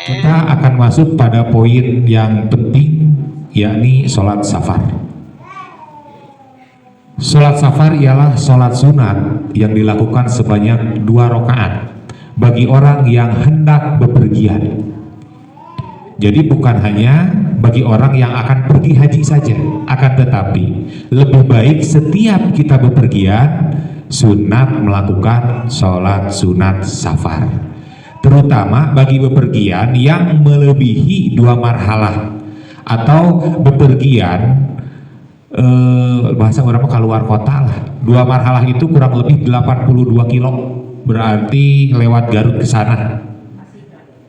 Kita akan masuk pada poin yang penting, yakni sholat safar. Sholat safar ialah sholat sunat yang dilakukan sebanyak 2 rakaat bagi orang yang hendak bepergian. Jadi bukan hanya bagi orang yang akan pergi haji saja, akan tetapi lebih baik setiap kita bepergian sunat melakukan sholat sunat safar, terutama bagi bepergian yang melebihi 2 marhalah atau bepergian bahasa orang keluar kota lah. 2 marhalah itu kurang lebih 82 kilo, berarti lewat Garut ke sana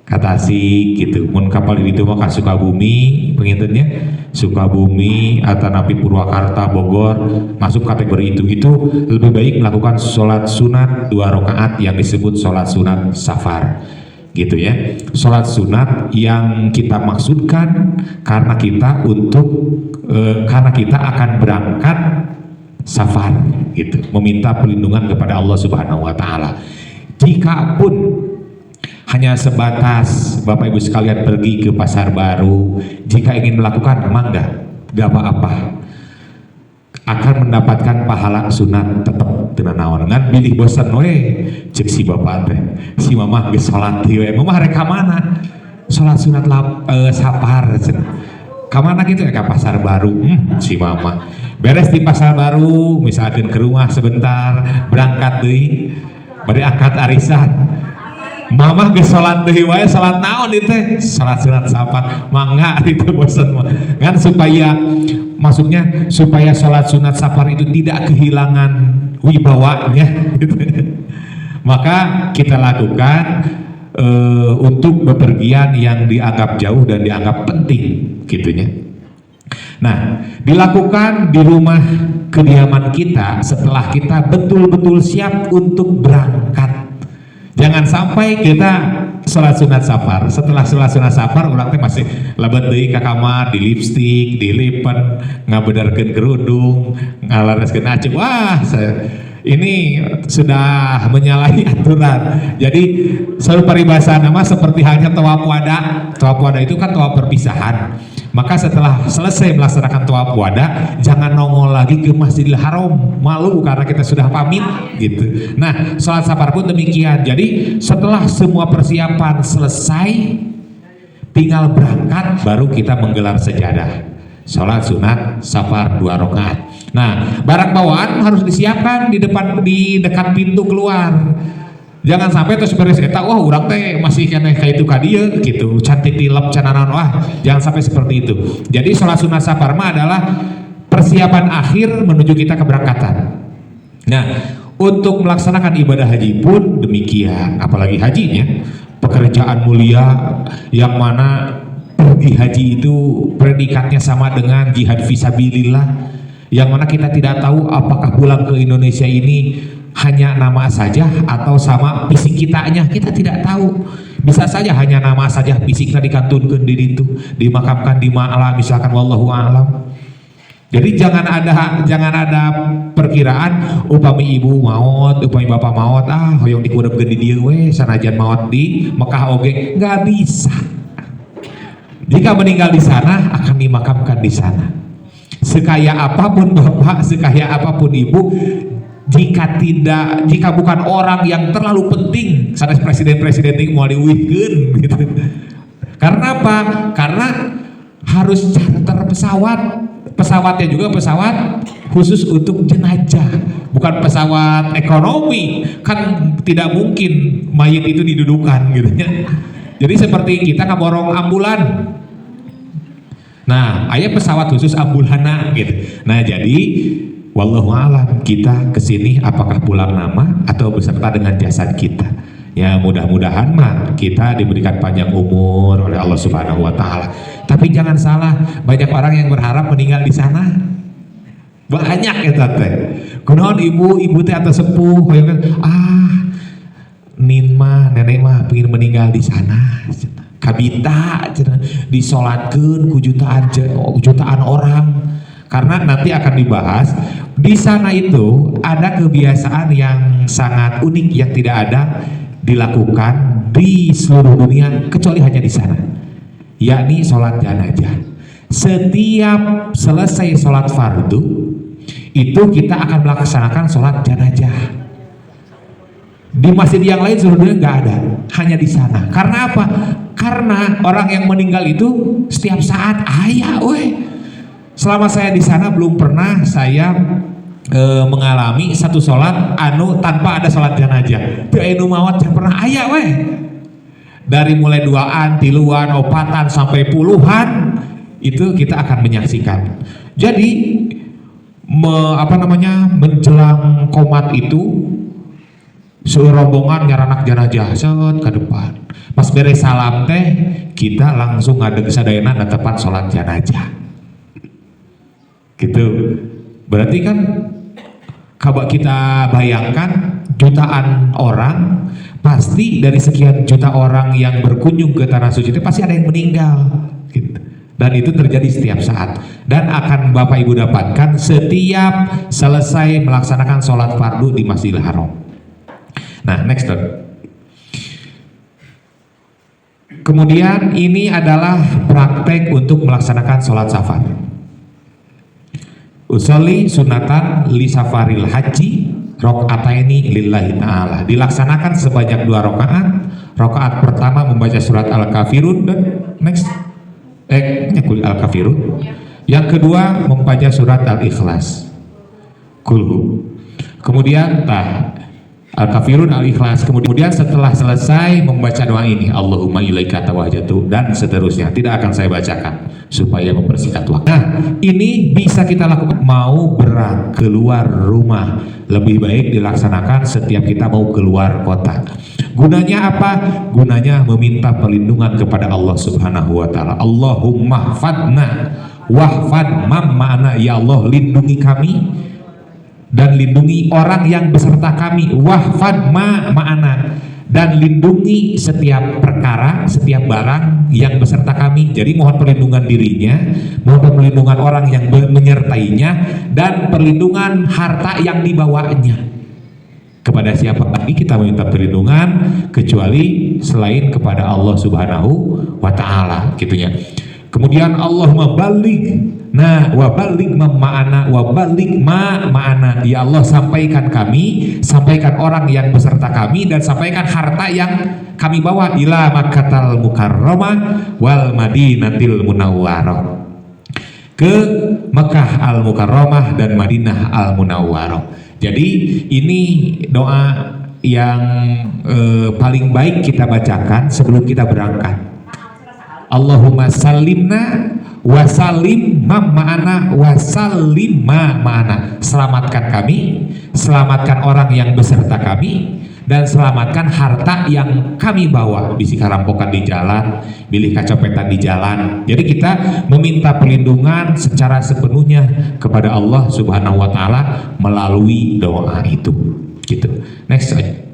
ke Tasik gitu. Mun kapal itu mah ke Sukabumi, pengintennya Sukabumi atau napi Purwakarta, Bogor, masuk kategori itu lebih baik melakukan sholat sunat 2 rakaat yang disebut sholat sunat safar gitu ya. Sholat sunat yang kita maksudkan karena kita akan berangkat safar gitu, meminta perlindungan kepada Allah Subhanahu wa taala. Jikapun hanya sebatas Bapak Ibu sekalian pergi ke pasar baru, jika ingin melakukan mangga, gak apa-apa, akan mendapatkan pahala sunat tetap tenanawan ngan bilih bosan we cek si bapak teh si mama geus salat we mama rek ka mana salat sunat safar ka mana gitu ya, ke pasar baru. Si mama beres di pasar baru misalkan ke rumah sebentar berangkat deui bade akad arisan mama geus salat deui wae salat naon ieu teh salat sunat safar mangga itu bosan mah kan maksudnya supaya sholat sunat safar itu tidak kehilangan wibawanya gitu. Maka kita lakukan untuk bepergian yang dianggap jauh dan dianggap penting gitunya. Nah, dilakukan di rumah kediaman kita setelah kita betul-betul siap untuk berangkat. Jangan sampai kita sholat sunat safar, setelah sholat sunat safar orang teh masih lebat deui ka kamar, di lipstik, dilipat, ngabedarkeun kerudung, ngalareskeun acung. Wah, ini sudah menyalahi aturan. Jadi selalu paribasana mah seperti halnya tawaf wada. Tawaf wada itu kan tawaf perpisahan. Maka setelah selesai melaksanakan tawaf wada, jangan nongol lagi ke Masjidil Haram, malu karena kita sudah pamit gitu. Nah, sholat safar pun demikian. Jadi setelah semua persiapan selesai, tinggal berangkat, baru kita menggelar sejadah. Sholat sunat safar 2 rakaat. Nah, barang bawaan harus disiapkan di dekat pintu keluar. Jangan sampai terus beres eta wah urang teh masih keneh ka itu ka dieu gitu cantik tilep cananan wah jangan sampai seperti itu. Jadi sholat sunat safar mah adalah persiapan akhir menuju kita keberangkatan. Nah, untuk melaksanakan ibadah haji pun demikian, apalagi hajinya pekerjaan mulia yang mana pergi haji itu predikatnya sama dengan jihad fisabilillah, yang mana kita tidak tahu apakah pulang ke Indonesia ini hanya nama saja atau sama fisik kitanya, kita tidak tahu. Bisa saja hanya nama saja fisiknya dikantunkeun di situ, dimakamkan di ma'ala misalkan, wallahu a'lam. Jadi jangan ada perkiraan upami ibu maot, upami bapak maot, hoyong dikurebkeun di dieu we sanajan maot di Mekah oge, nggak bisa. Jika meninggal di sana akan dimakamkan di sana. Sekaya apapun bapak, sekaya apapun ibu, jika bukan orang yang terlalu penting, sanes presiden-presiden ini mau diuihkeun gitu. Karena apa? Karena harus charter pesawatnya juga pesawat khusus untuk jenazah, bukan pesawat ekonomi. Kan tidak mungkin mayat itu didudukan gitu ya. Jadi seperti kita ngaborong ambulan. Nah, aya pesawat khusus ambulana gitu. Nah, jadi wallahu a'lam kita kesini apakah pulang nama atau beserta dengan jasad kita. Ya mudah-mudahan mah kita diberikan panjang umur oleh Allah Subhanahu wa taala. Tapi jangan salah, banyak orang yang berharap meninggal di sana. Banyak eta teh. Kunaon ibu teh atau sepuh nin mah nenek mah pengen meninggal di sana. Kabita disolatkeun ku jutaan orang. Karena nanti akan dibahas di sana itu ada kebiasaan yang sangat unik yang tidak ada dilakukan di seluruh dunia kecuali hanya di sana, yakni sholat jenazah. Setiap selesai sholat fardu itu kita akan melaksanakan sholat jenazah. Di masjid yang lain seluruh dunia nggak ada, hanya di sana. Karena apa? Karena orang yang meninggal itu setiap saat ayah, selama saya di sana belum pernah saya mengalami satu sholat anu tanpa ada sholat jenazah. Anu mawat yang pernah ayah, dari mulai duaan, tiluan, opatan sampai puluhan itu kita akan menyaksikan. Jadi menjelang komat itu seluruh rombongan nyaranak jenazah set ke depan. Pas beres salam teh kita langsung ngadeg sadayana dan tepat sholat jenazah. Gitu. Berarti kan kalau kita bayangkan jutaan orang, pasti dari sekian juta orang yang berkunjung ke tanah suci itu pasti ada yang meninggal. Gitu. Dan itu terjadi setiap saat. Dan akan Bapak Ibu dapatkan setiap selesai melaksanakan sholat fardu di Masjidil Haram. Nah, next Don. Kemudian ini adalah praktek untuk melaksanakan sholat safar. Usolli sunatan li safaril haji rok'ataini lillahi ta'ala. Dilaksanakan sebanyak 2 rakaat. Rakaat pertama membaca surat Al-Kafirun dan next Al-Kafirun. Yang kedua membaca surat Al-Ikhlas. Kulhu. Kemudian Al-Kafirun, Al-Ikhlas. Kemudian setelah selesai membaca doa ini, Allahumma ilaika tawajjahtu, dan seterusnya. Tidak akan saya bacakan supaya mempersingkat waktu. Nah, ini bisa kita lakukan mau keluar rumah. Lebih baik dilaksanakan setiap kita mau keluar kota. Gunanya apa? Gunanya meminta perlindungan kepada Allah Subhanahu wa taala. Allahumma fadna wahfad ma'ana, ya Allah lindungi kami dan lindungi orang yang beserta kami. Wahfad ma'ana, dan lindungi setiap perkara, setiap barang yang beserta kami. Jadi mohon perlindungan dirinya, mohon perlindungan orang yang menyertainya, dan perlindungan harta yang dibawanya. Kepada siapa lagi kita meminta perlindungan kecuali selain kepada Allah Subhanahu wa taala, gitunya. Kemudian Allahumma baligh, nah wa baligh ma'ana, wa baligh ma'ana, ya Allah sampaikan kami, sampaikan orang yang beserta kami, dan sampaikan harta yang kami bawa ila Makkatal Mukarramah wal Madinatil Munawwarah, ke Mekah Al Mukarramah dan Madinah Al Munawwarah. Jadi ini doa yang paling baik kita bacakan sebelum kita berangkat. Allahumma salimna wa salim ma'ana wa salim ma'ana. Selamatkan kami, selamatkan orang yang beserta kami, dan selamatkan harta yang kami bawa. Bisi karampokan di jalan, bilih kacopetan di jalan. Jadi kita meminta perlindungan secara sepenuhnya kepada Allah Subhanahu wa taala melalui doa itu. Gitu. Next aja.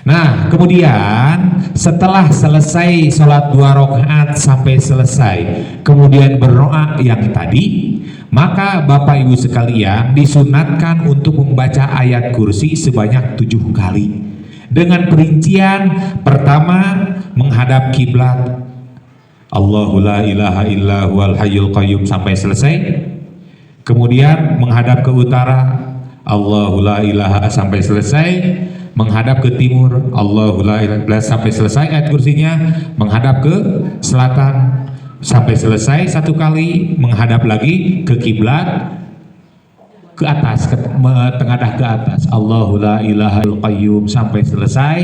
Nah, kemudian setelah selesai sholat 2 rakaat sampai selesai, kemudian berdoa yang tadi, maka Bapak Ibu sekalian disunatkan untuk membaca ayat kursi sebanyak 7 kali. Dengan perincian, pertama menghadap kiblat, Allahu la ilaha illa huwal hayyul qayyum sampai selesai. Kemudian menghadap ke utara, Allahu la ilaha sampai selesai. Menghadap ke timur, Allahu la ilaha sampai selesai ayat kursinya. Menghadap ke selatan sampai selesai 1 kali. Menghadap lagi ke kiblat, ke atas, tengadah ke atas, Allahu la ilaha illallah qayyum sampai selesai.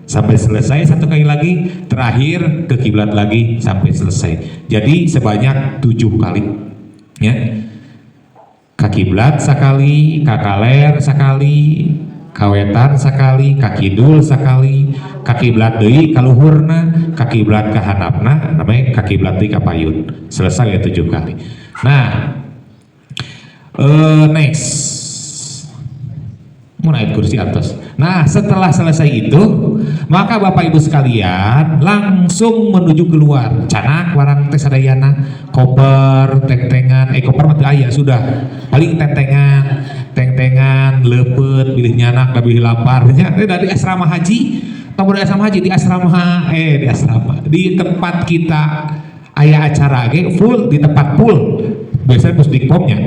Sampai selesai 1 kali lagi. Terakhir ke kiblat lagi sampai selesai. Jadi sebanyak 7 kali, ya. Ka kiblat sekali, ka kaler sekali, kawetan sekali, kakidul sekali, kakiblat deui kaluhurna, kakiblat ka handapna, namanya kakiblat deui ka payun. Selesai ya 7 kali. Nah, next mun ayat kursi atas. Nah, setelah selesai itu, maka Bapak Ibu sekalian langsung menuju keluar. Canak warang teh sadayana, koper, teng-tengan, koper mah teu aya sudah. Paling tentengan, leupet, bilih nyanak, da bilih laparnya. Dari asrama haji Tamu asrama haji di asrama di tempat kita aya acara ge full di tempat full biasanya pusdikpomnya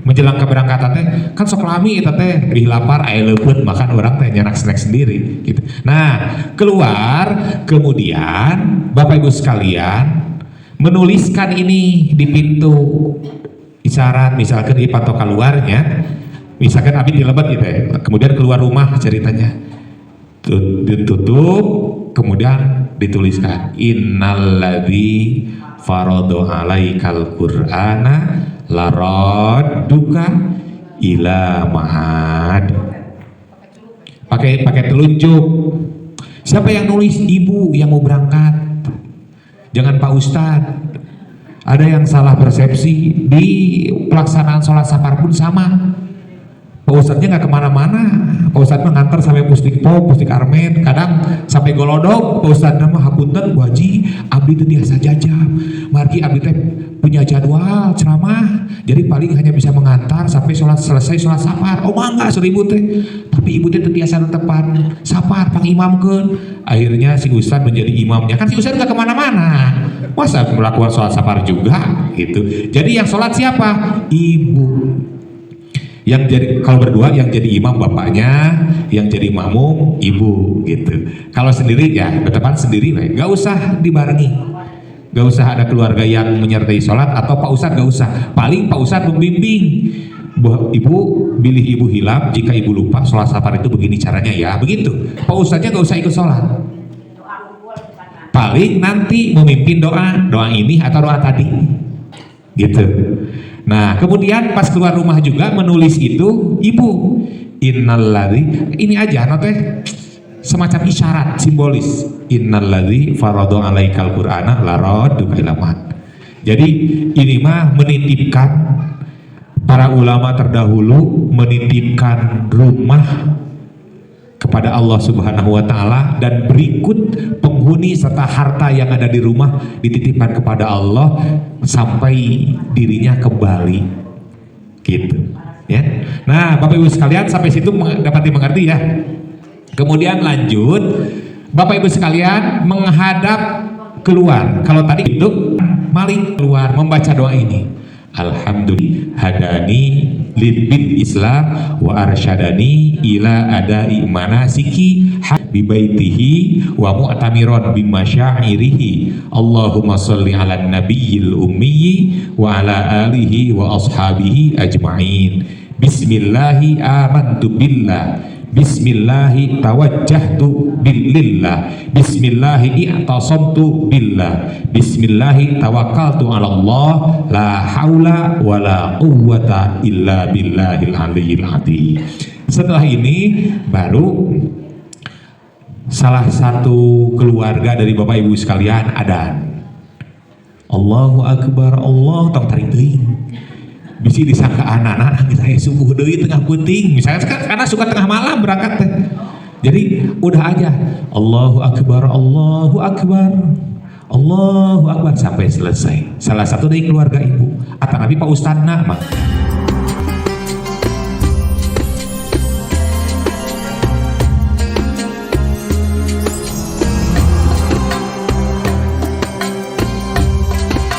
menjelang keberangkatan teh kan sok lami eta teh bih lapar aya leupeut makan orang teh nyanak snack sendiri gitu. Nah keluar kemudian Bapak Ibu sekalian menuliskan ini di pintu isyarat misalkan di pantau keluarnya misalkan abis dilebet gitu ya kemudian keluar rumah ceritanya ditutup kemudian dituliskan innalladzi faradu alaikal qur'ana laradduka ila ma'ad pakai telunjuk. Siapa yang nulis? Ibu yang mau berangkat, jangan Pak Ustadz. Ada yang salah persepsi di pelaksanaan sholat safar pun sama. Pak Ustadznya nggak kemana-mana, Pak Ustadz mengantar sampai Pusdikpom, Pusdik Armet, kadang sampai Golodok. Pak Ustadz nama hapunten Bu Haji, abdi itu biasa jajab, margi abdi teh punya jadwal ceramah, jadi paling hanya bisa mengantar sampai selesai sholat safar. Oh mangga seribu teh, tapi ibu teh biasa tepan safar pangimamkeun. Akhirnya si Ustadz menjadi imamnya, kan si Ustadz nggak kemana-mana, masa melakukan sholat safar juga gitu. Jadi yang sholat siapa? Ibu. Yang jadi kalau berdua yang jadi imam bapaknya, yang jadi makmum ibu gitu. Kalau sendiri ya berteman sendiri lah, nggak usah dibarengi, nggak usah ada keluarga yang menyertai sholat atau Pak Ustadz nggak usah. Paling Pak Ustadz membimbing, ibu pilih ibu hilap jika ibu lupa sholat safar itu begini caranya ya begitu. Pak Ustadznya nggak usah ikut sholat. Paling nanti memimpin doa ini atau doa tadi gitu. Nah kemudian pas keluar rumah juga menulis itu ibu innalladzi ini aja teh semacam isyarat simbolis innalladzi faradu alaikal qur'ana laradduka ila ma'ad. Jadi ini mah menitipkan para ulama terdahulu menitipkan rumah kepada Allah Subhanahu wa taala dan berikut penghuni serta harta yang ada di rumah dititipkan kepada Allah sampai dirinya kembali gitu ya. Nah Bapak Ibu sekalian sampai situ dapat dimengerti ya. Kemudian lanjut Bapak Ibu sekalian menghadap keluar. Kalau tadi itu maling keluar membaca doa ini, alhamdulillah hadani lidbil Islam wa arsyadani ila adai manasiki bi baitihi wa mu'tamiron bi masyairihi Allahumma sholli ala nabiyil ummi wa ala alihi wa ashabihi ajma'in. Bismillahi amantu billah, bismillahi tawajjahtu billillah, bismillahi i'tasamtu billah, bismillahi tawakkaltu ala Allah, la haula wa la quwwata illa billahil aliyyil azim. Setelah ini baru salah satu keluarga dari Bapak Ibu sekalian adzan. Allahu akbar, Allah tong tarik teuing. Bisi disangka anak-anak kita subuh deui tengah puting misalnya karena suka tengah malam berangkat teh. Jadi udah aja Allahu akbar, Allahu akbar, Allahu akbar sampai selesai. Salah satu dari keluarga ibu atau nabi Pak Ustadz mah